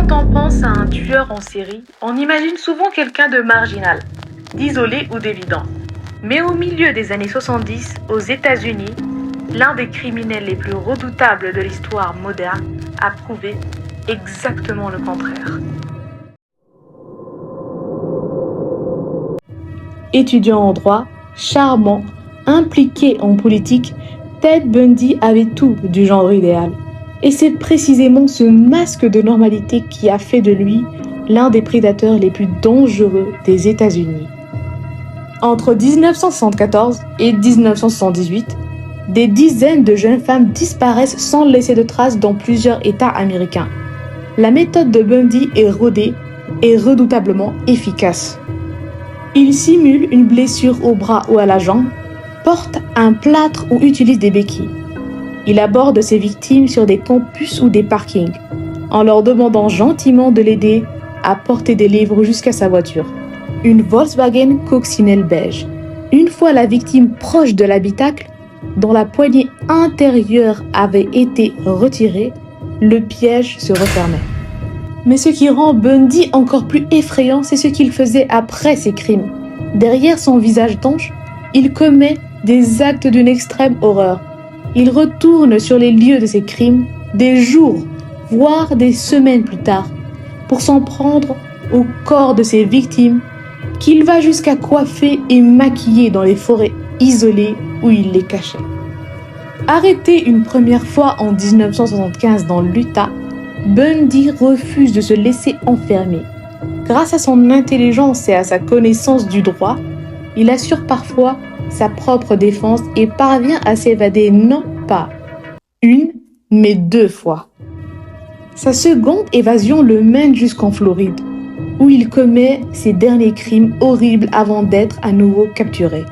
Quand on pense à un tueur en série, on imagine souvent quelqu'un de marginal, d'isolé ou d'évident. Mais au milieu des années 70, aux États-Unis, l'un des criminels les plus redoutables de l'histoire moderne a prouvé exactement le contraire. Étudiant en droit, charmant, impliqué en politique, Ted Bundy avait tout du genre idéal. Et c'est précisément ce masque de normalité qui a fait de lui l'un des prédateurs les plus dangereux des États-Unis. Entre 1974 et 1978, des dizaines de jeunes femmes disparaissent sans laisser de traces dans plusieurs États américains. La méthode de Bundy est rodée et redoutablement efficace. Il simule une blessure au bras ou à la jambe, porte un plâtre ou utilise des béquilles. Il aborde ses victimes sur des campus ou des parkings, en leur demandant gentiment de l'aider à porter des livres jusqu'à sa voiture, une Volkswagen coccinelle beige. Une fois la victime proche de l'habitacle, dont la poignée intérieure avait été retirée, le piège se refermait. Mais ce qui rend Bundy encore plus effrayant, c'est ce qu'il faisait après ses crimes. Derrière son visage d'ange, il commet des actes d'une extrême horreur. Il retourne sur les lieux de ses crimes des jours, voire des semaines plus tard, pour s'en prendre au corps de ses victimes, qu'il va jusqu'à coiffer et maquiller dans les forêts isolées où il les cachait. Arrêté une première fois en 1975 dans l'Utah, Bundy refuse de se laisser enfermer. Grâce à son intelligence et à sa connaissance du droit, il assure parfois sa propre défense et parvient à s'évader non pas une, mais 2 fois. Sa seconde évasion le mène jusqu'en Floride, où il commet ses derniers crimes horribles avant d'être à nouveau capturé.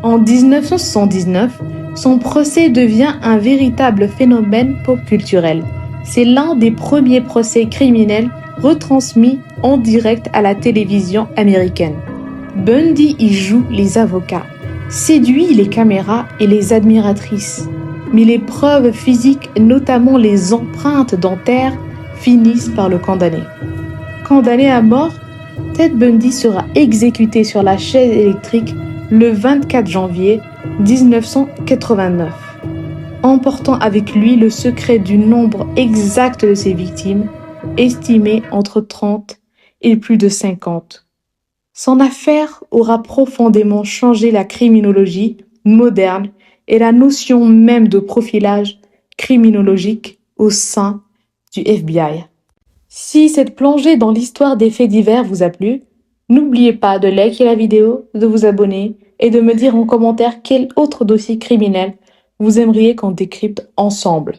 En 1979, son procès devient un véritable phénomène pop-culturel. C'est l'un des premiers procès criminels retransmis en direct à la télévision américaine. Bundy y joue les avocats, séduit les caméras et les admiratrices. Mais les preuves physiques, notamment les empreintes dentaires, finissent par le condamner. Condamné à mort, Ted Bundy sera exécuté sur la chaise électrique le 24 janvier 1989, emportant avec lui le secret du nombre exact de ses victimes, estimé entre 30 et plus de 50. Son affaire aura profondément changé la criminologie moderne et la notion même de profilage criminologique au sein du FBI. Si cette plongée dans l'histoire des faits divers vous a plu, n'oubliez pas de liker la vidéo, de vous abonner et de me dire en commentaire quel autre dossier criminel vous aimeriez qu'on décrypte ensemble.